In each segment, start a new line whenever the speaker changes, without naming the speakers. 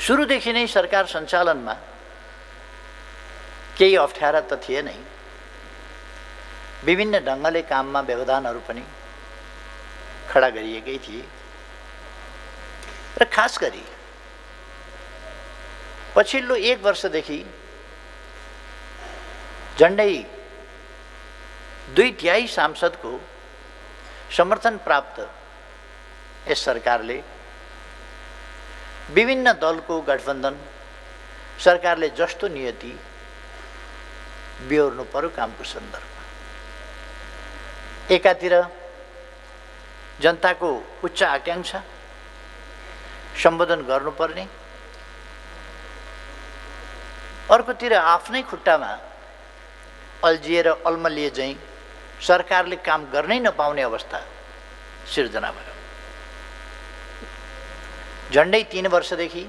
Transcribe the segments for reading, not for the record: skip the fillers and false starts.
सुरुदेखि नै सरकार सञ्चालनमा केही अप्ठ्यारा त थिए नै, विभिन्न ढङ्गले काममा व्यवधानहरू पनि खडा गरिएकै थिए र खास गरी पछिल्लो 1 वर्षदेखि झन्डै 2/3 सांसदको समर्थन प्राप्त यस सरकारले विभिन्न दलको गठबन्धन सरकारले जस्तो नियति बिहोर्नु पर्यो कामको सन्दर्भमा, एकातिर जनताको उच्च आकांक्षा सम्बोधन गर्नुपर्ने, अर्कोतिर आफ्नै खुट्टामा अल्झिएर अल्मलिए झैँ सरकारले काम गर्नै नपाउने अवस्था सिर्जना भयो। झन्डै 3 वर्षदेखि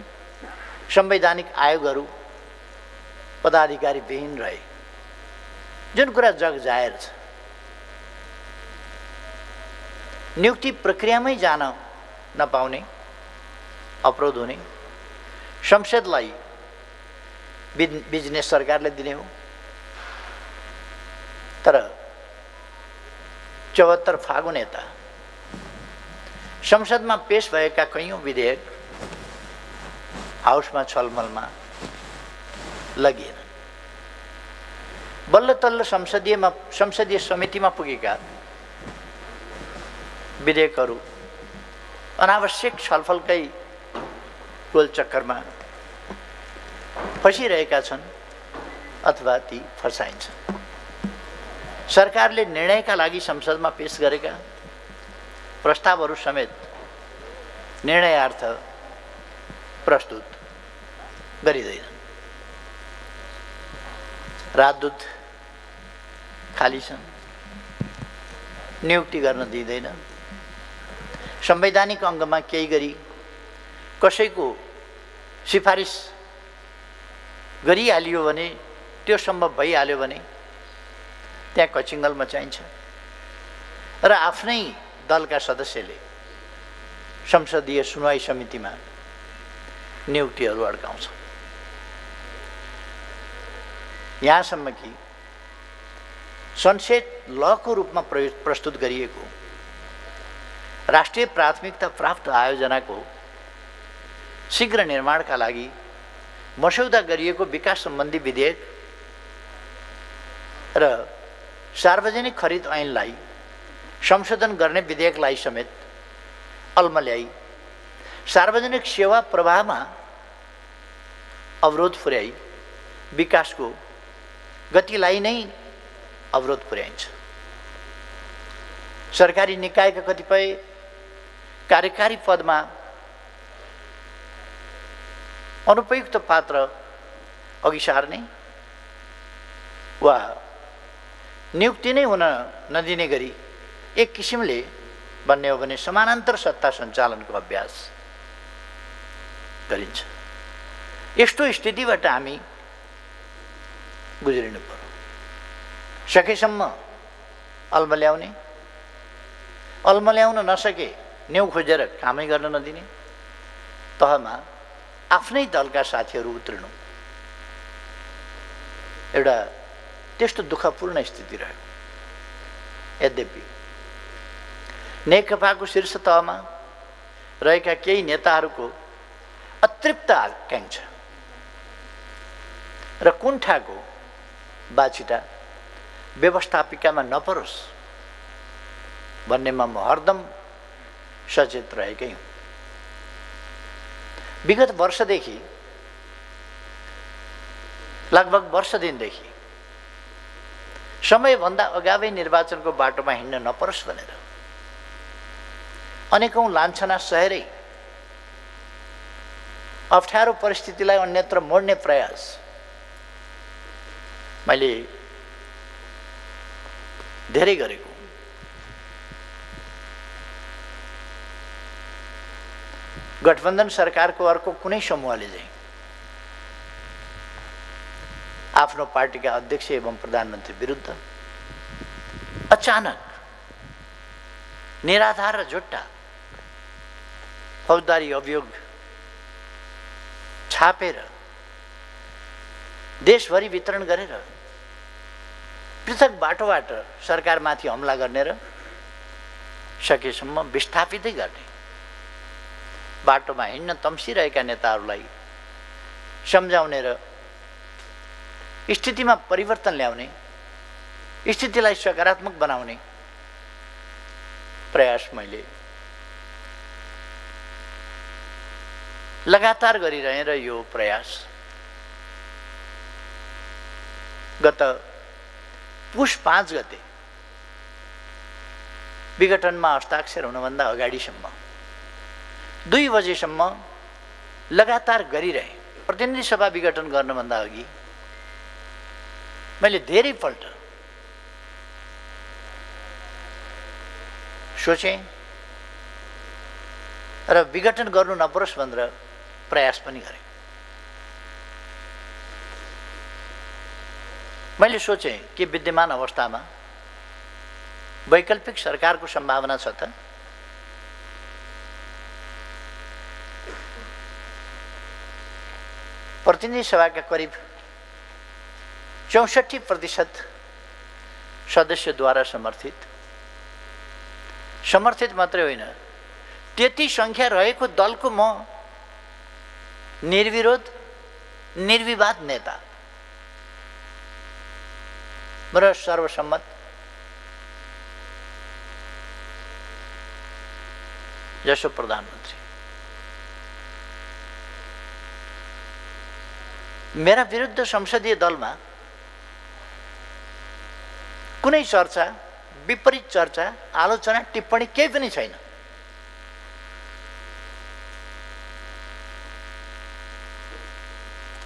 संवैधानिक आयोगहरू पदाधिकारी विहीन रहे, जुन कुरा जग जाहेर छ। नियुक्ति प्रक्रियामै जान नपाउने, अवरोध हुने, संसदलाई बिजनेस सरकारले दिने हो। तर 74 फागुन यता संसदमा पेश भएका कैयौं विधेयक हाउसमा छलमलमा लगिएन। बल्ल तल्ल संसदीय समितिमा पुगेका विधेयकहरू अनावश्यक छलफलकै गोलचक्करमा फसिरहेका छन् अथवा ती फसाइन्छन्। सरकारले निर्णयका लागि संसदमा पेश गरेका प्रस्तावहरू समेत निर्णयार्थ प्रस्तुत गरिँदैन। राजदूत खाली छन्, नियुक्ति गर्न दिँदैन। संवैधानिक अङ्गमा केही गरी कसैको सिफारिस गरिहालियो भने, त्यो सम्भव भइहाल्यो भने त्यहाँ कचिङ्गल मचाइन्छ र आफ्नै दलका सदस्यले संसदीय सुनवाई समितिमा नियुक्तिहरू अड्काउँछ। यहाँसम्म कि सनसेट लको रूपमा प्रस्तुत गरिएको राष्ट्रिय प्राथमिकता प्राप्त आयोजनाको शीघ्र निर्माणका लागि मस्यौदा गरिएको विकास सम्बन्धी विधेयक र सार्वजनिक खरिद ऐनलाई संशोधन गर्ने विधेयकलाई समेत अल्मल्याई सार्वजनिक सेवा प्रवाहमा अवरोध पुर्याई विकासको गतिलाई नै अवरोध पुर्याइन्छ। सरकारी निकायका कतिपय कार्यकारी पदमा अनुपयुक्त पात्र अघि सार्ने वा नियुक्ति नै हुन नदिने गरी एक किसिमले भन्ने हो भने समानान्तर सत्ता सञ्चालनको अभ्यास गरिन्छ। यस्तो स्थितिबाट हामी गुज्रिनु पर्यो। सकेसम्म अल्मल्याउन नसके न्यौ खोजेर कामै गर्न नदिने तहमा आफ्नै दलका साथीहरू उत्रिनु एउटा त्यस्तो दुःखपूर्ण स्थिति रह्यो। यद्यपि नेकपाको शीर्ष तहमा रहेका केही नेताहरूको अतृप्त आकांक्षा र कुण्ठाको बाछिटा व्यवस्थापिकामा नपरोस् भन्नेमा म हरदम सचेत रहेकै हुँ। विगत वर्षदेखि लगभग वर्ष दिनदेखि समयभन्दा अगावै निर्वाचनको बाटोमा हिँड्न नपरोस् भनेर अनेकौं लान्छना सहेरै अप्ठ्यारो परिस्थितिलाई अन्यत्र मोड्ने प्रयास मैले धेरै गरेको। गठबन्धन सरकारको अर्को कुनै समूहले चाहिँ आफ्नो पार्टीका अध्यक्ष एवं प्रधानमन्त्री विरुद्ध अचानक निराधार र झुट्टा फौजदारी अभियोग छापेर देशभरि वितरण गरेर पृथक बाटोबाट सरकारमाथि हमला गर्ने र सकेसम्म विस्थापितै गर्ने, बाटोमा हिँड्न तम्सिरहेका नेताहरूलाई सम्झाउने र स्थितिमा परिवर्तन ल्याउने, स्थितिलाई सकारात्मक बनाउने प्रयास मैले लगातार गरिरहेँ र यो प्रयास गत पुष 5 गते विघटनमा हस्ताक्षर हुनुभन्दा अगाडिसम्म 2 बजेसम्म लगातार गरिरहेँ। प्रतिनिधि सभा विघटन गर्नुभन्दा अघि मैले धेरै पल्ट सोचेँ र विघटन गर्नु नपरोस् भनेर प्रयास पनि गरेँ। मैले सोचेँ कि विद्यमान अवस्थामा वैकल्पिक सरकारको सम्भावना छ त? प्रतिनिधि सभाका करिब 64% सदस्यद्वारा समर्थित मात्रै होइन, त्यति संख्या रहेको दलको म निर्विरोध निर्विवाद नेता र सर्वसम्मत जसो प्रधानमन्त्री। मेरा विरुद्ध संसदीय दलमा कुनै चर्चा, विपरीत चर्चा, आलोचना, टिप्पणी केही पनि छैन।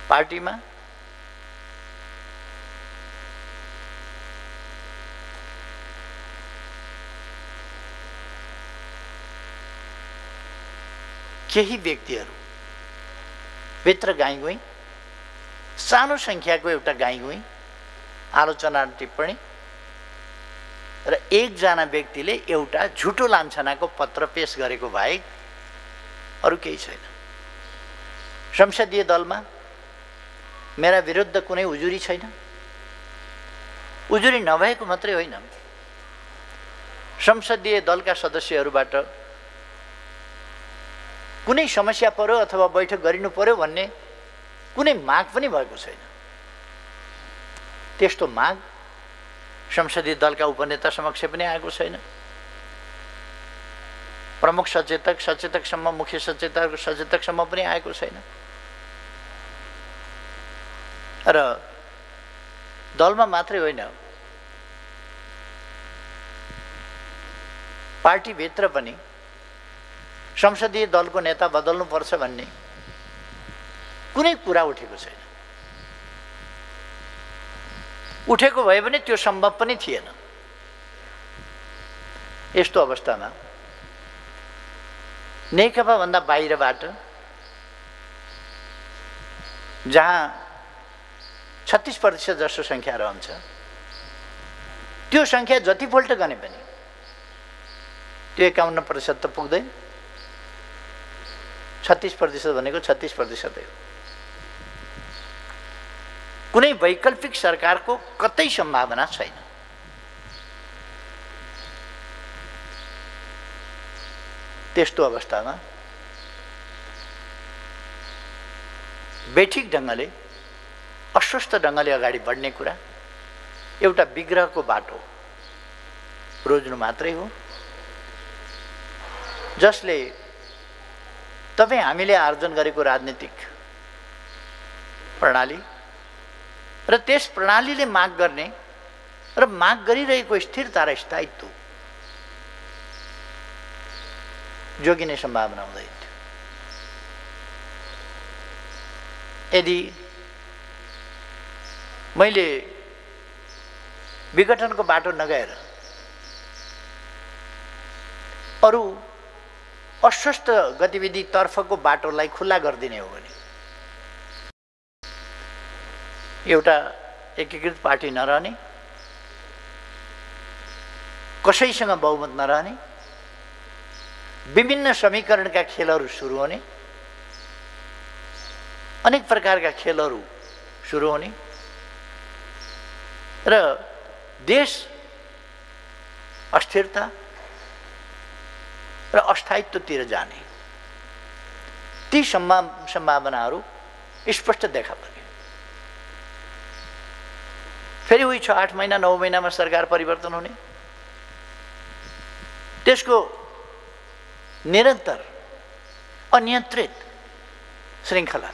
पार्टीमा केही व्यक्तिहरू भित्र गाईगुई, सानो संख्याको एउटा गाईगुई, आलोचना, टिप्पणी र एकजना व्यक्तिले एउटा झुटो लान्छनाको पत्र पेश गरेको बाहेक अरू केही छैन। संसदीय दलमा मेरा विरुद्ध कुनै उजुरी छैन। उजुरी नभएको मात्रै होइन, संसदीय दलका सदस्यहरूबाट कुनै समस्या पर्यो अथवा बैठक गरिनु पर्यो भन्ने कुनै माग पनि भएको छैन। त्यस्तो माग संसदीय दलका उपनेता समक्ष पनि आएको छैन। प्रमुख सचेतक, सचेतकसम्म, मुख्य सचेतक, सचेतकसम्म पनि आएको छैन। र दलमा मात्रै होइन, पार्टीभित्र पनि संसदीय दलको नेता बदल्नुपर्छ भन्ने कुनै कुरा उठेको छैन। उठेको भए पनि त्यो सम्भव पनि थिएन। यस्तो अवस्थामा नेकपा भन्दा बाहिरबाट जहाँ 36% जसो संख्या रहन्छ, त्यो संख्या जतिपल्ट गने पनि त्यो 51% त पुग्दैन। 36% भनेको 36% हो। कुनै वैकल्पिक सरकारको कतै सम्भावना छैन। त्यस्तो अवस्थामा बेठिक ढङ्गले, अस्वस्थ ढङ्गले अगाडि बढ्ने कुरा एउटा विग्रहको बाटो रोज्नु मात्रै हो, जसले तपाईँ हामीले आर्जन गरेको राजनीतिक प्रणाली र त्यस प्रणालीले माग गर्ने र माग गरिरहेको स्थिरता र स्थायित्व जोगिने सम्भावना हुँदैन थियो। यदि मैले विघटनको बाटो नगएर अरू अस्वस्थ गतिविधि तर्फको बाटोलाई खुल्ला गरिदिने हो भने एउटा एकीकृत पार्टी नरहने, कसैसँग बहुमत नरहने, विभिन्न समीकरणका खेलहरू सुरु हुने अनेक प्रकारका खेलहरू सुरु हुने र देश अस्थिरता र अस्थायित्वतिर जाने ती सम्भावनाहरू स्पष्ट देखा परे। फेरि उही 6-8 महिना 9 महिनामा सरकार परिवर्तन हुने, त्यसको निरन्तर अनियन्त्रित श्रृङ्खला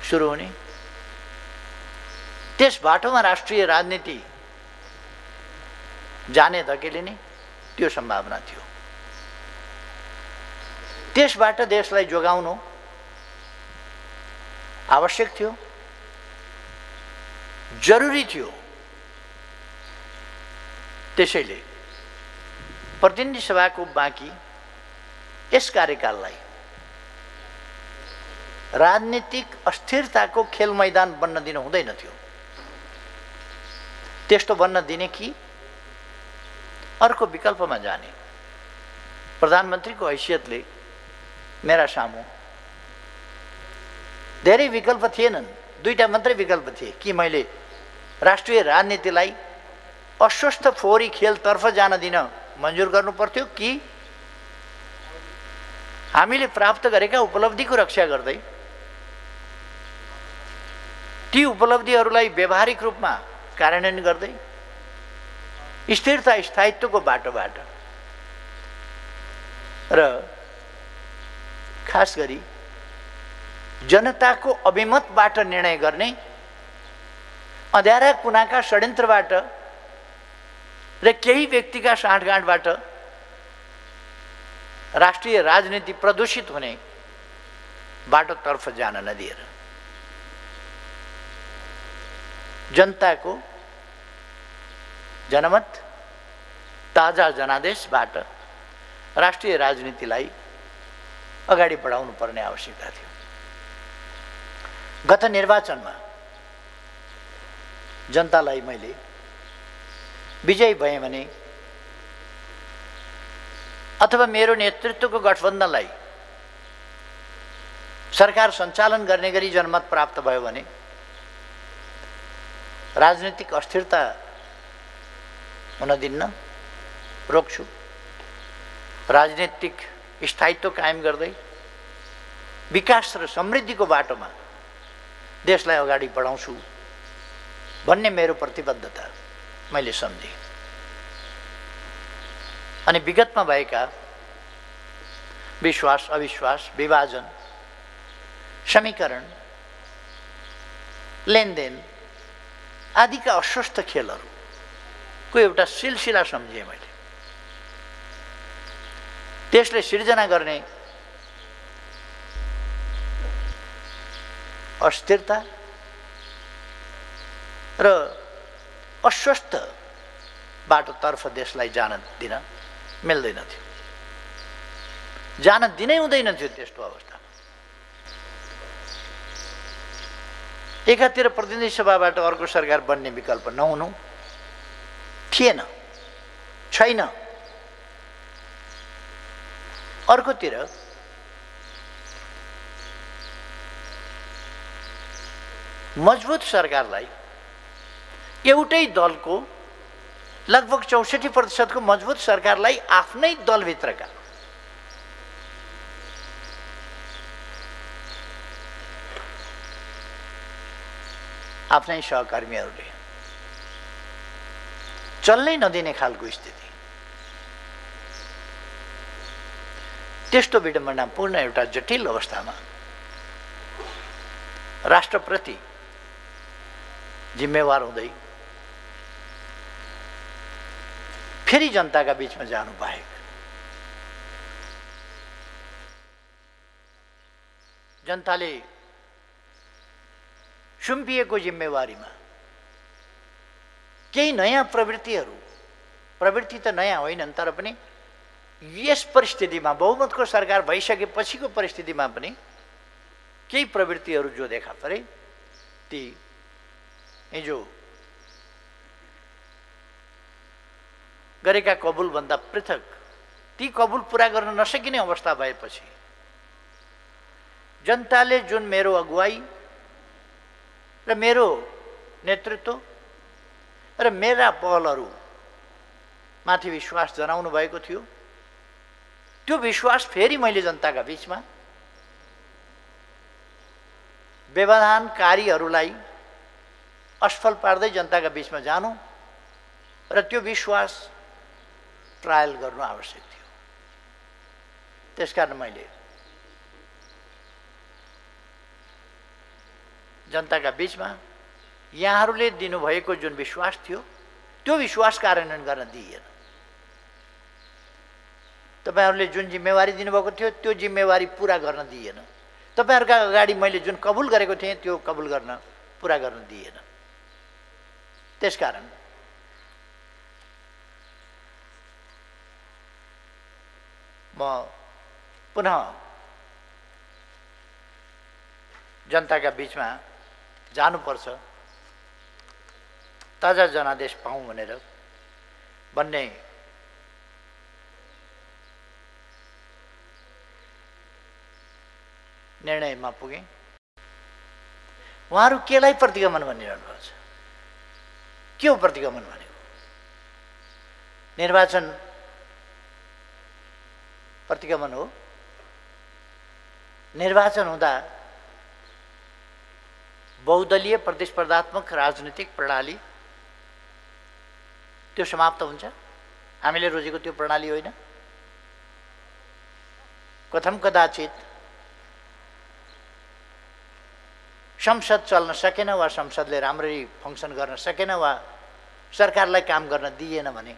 सुरु हुने, त्यस बाटोमा राष्ट्रिय राजनीति जाने धकेलिने त्यो सम्भावना थियो। त्यसबाट देशलाई जोगाउनु आवश्यक थियो, जरुरी थियो। त्यसैले प्रतिनिधि सभाको बाँकी यस कार्यकाललाई राजनीतिक अस्थिरताको खेल मैदान बन्न दिनु हुँदैन थियो। त्यस्तो बन्न दिने कि अर्को विकल्पमा जाने। प्रधानमन्त्रीको हैसियतले मेरा सामु धेरै विकल्प थिएनन्, दुईटा मात्रै विकल्प थिए कि मैले राष्ट्रिय राजनीतिलाई अस्वस्थ फोहोरी खेलतर्फ जान दिन मन्जुर गर्नु पर्थ्यो कि हामीले प्राप्त गरेका उपलब्धिको रक्षा गर्दै ती उपलब्धिहरूलाई व्यावहारिक रूपमा कार्यान्वयन गर्दै स्थिरता स्थायित्वको बाटोबाट र खास गरी जनताको अभिमतबाट निर्णय गर्ने अँध्यारा कुनाका षड्यन्त्रबाट र केही व्यक्तिका साँठगाँठबाट राष्ट्रिय राजनीति प्रदूषित हुने बाटोतर्फ जान नदिएर जनताको जनमत ताजा जनादेशबाट राष्ट्रिय राजनीतिलाई अगाडि बढाउनु पर्ने आवश्यकता थियो। गत निर्वाचनमा जनतालाई मैले विजयी भएँ भने अथवा मेरो नेतृत्वको गठबन्धनलाई सरकार सञ्चालन गर्ने गरी जनमत प्राप्त भयो भने राजनीतिक अस्थिरता हुन दिन्न, रोक्छु। राजनीतिक स्थायित्व कायम गर्दै विकास र समृद्धिको बाटोमा देशलाई अगाडि बढाउँछु भन्ने मेरो प्रतिबद्धता मैले सम्झेँ। अनि विगतमा भएका विश्वास अविश्वास, विभाजन, समीकरण, लेनदेन आदिका अस्वस्थ खेलहरूको एउटा सिलसिला सम्झेँ मैले। त्यसले सिर्जना गर्ने अस्थिरता र अस्वस्थ बाटोतर्फ देशलाई जान दिन मिल्दैन थियो, जान दिनै हुँदैन थियो। त्यस्तो अवस्थामा एकातिर प्रतिनिधि सभाबाट अर्को सरकार बन्ने विकल्प नहुनु थिएन, छैन। अर्कोतिर मजबुत सरकारलाई एउटै दलको लगभग 64% मजबुत सरकारलाई आफ्नै दलभित्रका आफ्नै सहकर्मीहरूले चल्नै नदिने खालको स्थिति, त्यस्तो विडम्बनापूर्ण एउटा जटिल अवस्थामा राष्ट्रप्रति जिम्मेवार हुँदै फेरि जनताका बीचमा जानु बाहेक जनताले सुम्पिएको जिम्मेवारीमा केही नयाँ प्रवृत्ति त नयाँ होइनन्, तर पनि यस परिस्थितिमा बहुमतको सरकार भइसकेपछिको परिस्थितिमा पनि केही प्रवृत्तिहरू जो देखा परे ती हिजो गरेका कबुलभन्दा पृथक, ती कबुल पुरा गर्न नसकिने अवस्था भएपछि जनताले जुन मेरो अगुवाई र मेरो नेतृत्व र मेरा पहलहरू माथि विश्वास जनाउनु भएको थियो, त्यो विश्वास फेरि मैले जनताका बीचमा व्यवधानकारीहरूलाई असफल पार्दै जनताका बीचमा जानु र त्यो विश्वास ट्रायल गर्नु आवश्यक थियो। त्यसकारण मैले जनताका बीचमा यहाँहरूले दिनुभएको जुन विश्वास थियो त्यो विश्वास कार्यान्वयन गर्न दिइएन। तपाईहरुले जुन जिम्मेवारी दिनुभएको थियो त्यो जिम्मेवारी पूरा गर्न दिइएन। तपाईहरुका अगाडि मैले जुन कबुल गरेको थिएँ त्यो कबुल गर्न पूरा गर्न दिइएन। त्यसकारण म पुनः जनताका बीचमा जानुपर्छ, ताजा जनादेश पाऊँ भनेर भन्ने निर्णयमा पुगे। उहाँहरू केलाई प्रतिगमन भनिरहनु भएको छ? के हो प्रतिगमन भनेको? निर्वाचन प्रतिगमन हो। निर्वाचन हुँदा बहुदलीय प्रतिस्पर्धात्मक राजनीतिक प्रणाली त्यो समाप्त हुन्छ। हामीले रोजेको त्यो प्रणाली होइन। कथम कदाचित संसद चल्न सकेन वा संसदले राम्ररी फङ्सन गर्न सकेन वा सरकारलाई काम गर्न दिएन भने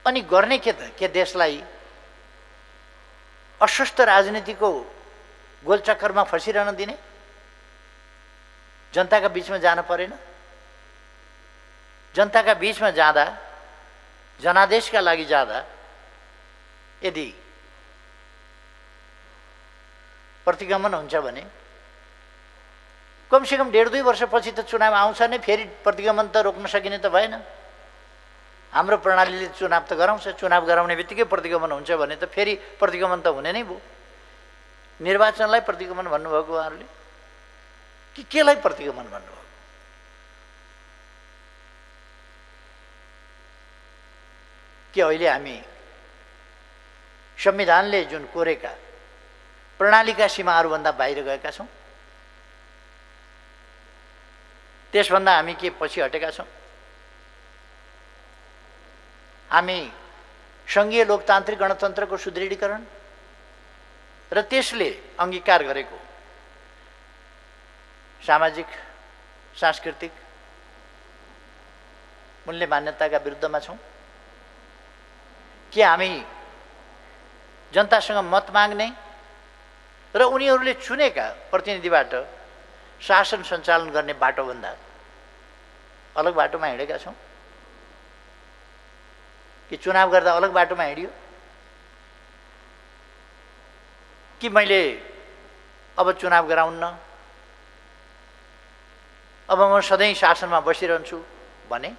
अनि गर्ने के त? के देशलाई अस्वस्थ राजनीतिको गोलचक्करमा फसिरहन दिने? जनताका बीचमा जान परेन? जनताका बीचमा जाँदा, जनादेशका लागि जाँदा यदि प्रतिगमन हुन्छ भने कमसेकम 1.5-2 वर्षपछि त चुनाव आउँछ नै, फेरि प्रतिगमन त रोक्न सकिने त भएन। हाम्रो प्रणालीले चुनाव त गराउँछ, चुनाव गराउने बित्तिकै प्रतिगमन हुन्छ भने त फेरि प्रतिगमन त हुने नै भयो। निर्वाचनलाई प्रतिगमन भन्नुभएको उहाँहरूले कि केलाई प्रतिगमन भन्नुभएको? के अहिले हामी संविधानले जुन कोरेका प्रणालीका सीमाहरूभन्दा बाहिर गएका छौँ? त्यसभन्दा हामी के पछि हटेका छौँ? हामी सङ्घीय लोकतान्त्रिक गणतन्त्रको सुदृढीकरण र त्यसले अङ्गीकार गरेको सामाजिक सांस्कृतिक मूल्य मान्यताका विरुद्धमा छौँ? के हामी जनतासँग मत माग्ने र उनीहरूले चुनेका प्रतिनिधिबाट शासन सञ्चालन गर्ने बाटोभन्दा अलग बाटोमा हिँडेका छौँ? कि चुनाव गर्दा अलग बाटोमा हिँडियो? कि मैले अब चुनाव गराउन्न, अब म सधैँ शासनमा बसिरहन्छु भने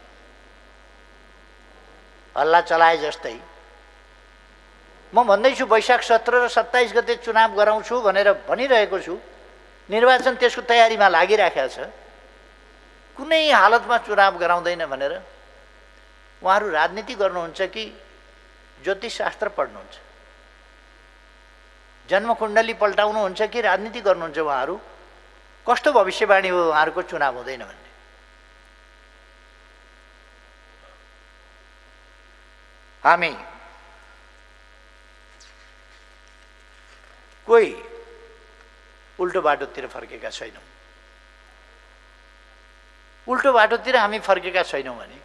हल्ला चलाए जस्तै म भन्दैछु वैशाख 17 र 27 गते चुनाव गराउँछु भनेर भनिरहेको छु। निर्वाचन त्यसको तयारीमा लागिराखेको छ, कुनै हालतमा चुनाव गराउँदैन भनेर। उहाँहरू राजनीति गर्नुहुन्छ कि ज्योतिषशास्त्र पढ्नुहुन्छ? जन्मकुण्डली पल्टाउनुहुन्छ कि राजनीति गर्नुहुन्छ? उहाँहरू कस्तो भविष्यवाणी हो उहाँहरूको चुनाव हुँदैन भन्ने? हामी कोही उल्टो बाटोतिर फर्केका छैनौँ। उल्टो बाटोतिर हामी फर्केका छैनौँ भने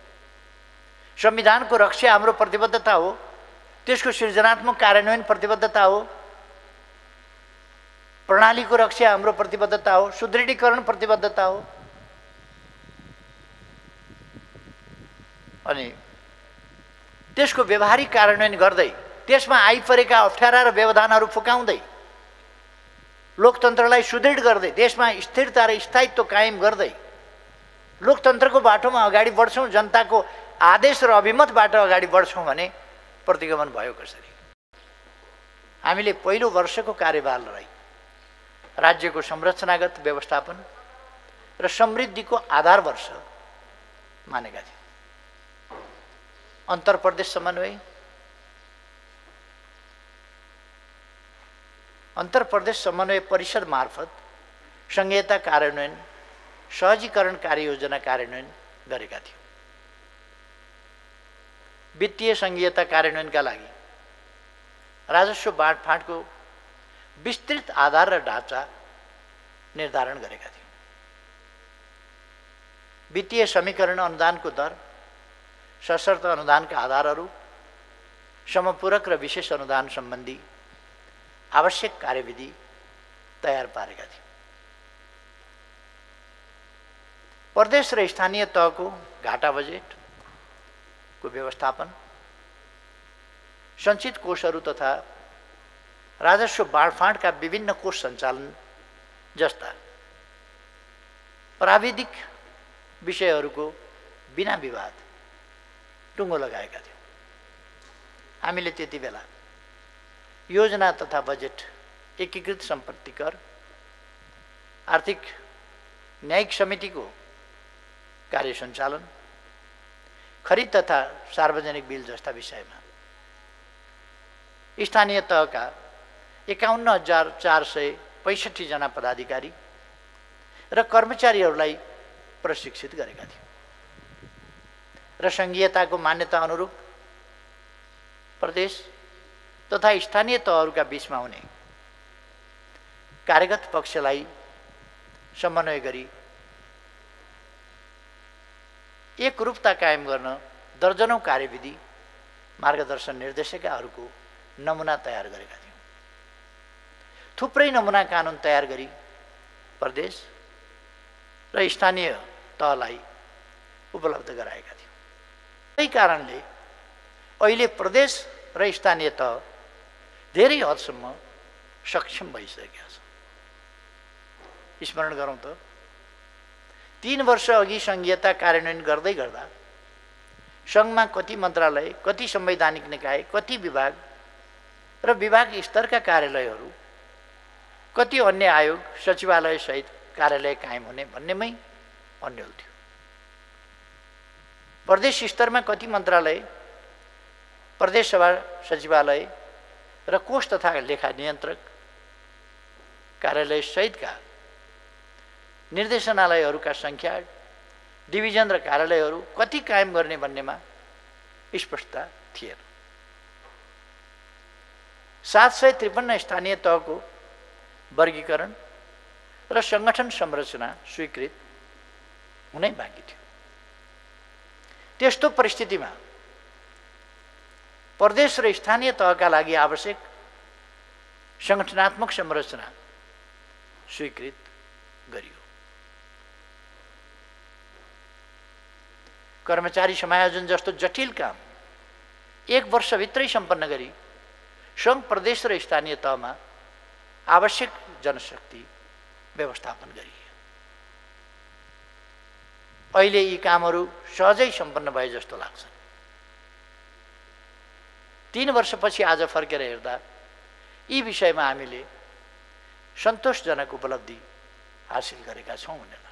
संविधानको रक्षा हाम्रो प्रतिबद्धता हो, त्यसको सृजनात्मक कार्यान्वयन प्रतिबद्धता हो, प्रणालीको रक्षा हाम्रो प्रतिबद्धता हो, सुदृढीकरण प्रतिबद्धता हो। अनि त्यसको व्यवहारिक कार्यान्वयन गर्दै, त्यसमा आइपरेका अप्ठ्यारा र व्यवधानहरू फुकाउँदै, लोकतन्त्रलाई सुदृढ गर्दै, देशमा स्थिरता र स्थायित्व कायम गर्दै लोकतन्त्रको बाटोमा अगाडि बढ्छौँ, जनताको आदेश र अभिमतबाट अगाडि बढ्छौँ भने प्रतिगमन भयो कसरी? हामीले पहिलो वर्षको कार्यभारलाई राज्यको संरचनागत व्यवस्थापन र समृद्धिको आधार वर्ष मानेका थियौँ। अन्तर्प्रदेश समन्वय, अन्तर्प्रदेश समन्वय परिषद मार्फत संघीयता कार्यान्वयन, सहजीकरण कार्ययोजना कार्यान्वयन गरेका थियौँ। वित्तीय संघीयता कार्यान्वयनका लागि राजस्व बाँडफाँडको विस्तृत आधार र ढाँचा निर्धारण गरेका थियौँ। वित्तीय समीकरण अनुदानको दर, सशर्त अनुदानका आधारहरू, समपूरक र विशेष अनुदान सम्बन्धी आवश्यक कार्यविधि तयार पारेका थियौँ। प्रदेश र स्थानीय तहको घाटा बजेटको व्यवस्थापन, सञ्चित कोषहरू तथा राजस्व बाँडफाँडका विभिन्न कोष सञ्चालन जस्ता प्राविधिक विषयहरूको बिना विवाद टुङ्गो लगाएका थियौँ। हामीले त्यति बेला योजना तथा बजेट, एकीकृत सम्पत्ति कर, आर्थिक न्यायिक समितिको कार्य सञ्चालन, खरिद तथा सार्वजनिक बिल जस्ता विषयमा स्थानीय तहका 51,465 जना पदाधिकारी र कर्मचारीहरूलाई प्रशिक्षित गरेका थियौँ र संघीयताको मान्यता अनुरूप प्रदेश तथा स्थानीय तहहरूका बीचमा हुने कार्यगत पक्षलाई समन्वय गरी एकरूपता कायम गर्न दर्जनौं कार्यविधि, मार्गदर्शन निर्देशिकाहरूको नमुना तयार गरेका थियौँ। थुप्रै नमुना कानुन तयार गरी प्रदेश र स्थानीय तहलाई उपलब्ध गराएका थियौँ। त्यही कारणले अहिले प्रदेश र स्थानीय तह धेरै हदसम्म सक्षम भइसकेका छ। स्मरण गरौँ त, 3 वर्ष अघि संघीयता कार्यान्वयन गर्दै गर्दा सङ्घमा कति मन्त्रालय, कति संवैधानिक निकाय, कति विभाग र विभाग स्तरका कार्यालयहरू, कति अन्य आयोग, सचिवालय सहित कार्यालय कायम हुने भन्नेमै अन्यल थियो। प्रदेश स्तरमा कति मन्त्रालय, प्रदेश सभा सचिवालय र कोष तथा लेखा नियन्त्रक कार्यालय सहितका निर्देशनालयहरूका सङ्ख्या, डिभिजन र कार्यालयहरू कति कायम गर्ने भन्नेमा स्पष्टता थिएन। 753 स्थानीय तहको वर्गीकरण र सङ्गठन संरचना स्वीकृत हुनै बाँकी थियो। त्यस्तो परिस्थितिमा प्रदेश र स्थानीय तहका लागि आवश्यक सङ्गठनात्मक संरचना स्वीकृत गरियो। कर्मचारी समायोजन जस्तो जटिल काम 1 वर्षभित्रै सम्पन्न गरी सङ्घ, प्रदेश र स्थानीय तहमा आवश्यक जनशक्ति व्यवस्थापन गरियो। अहिले यी कामहरू सहजै सम्पन्न भए जस्तो लाग्छ। 3 वर्षपछि आज फर्केर हेर्दा यी विषयमा हामीले सन्तोषजनक उपलब्धि हासिल गरेका छौँ भन्ने लाग्छ।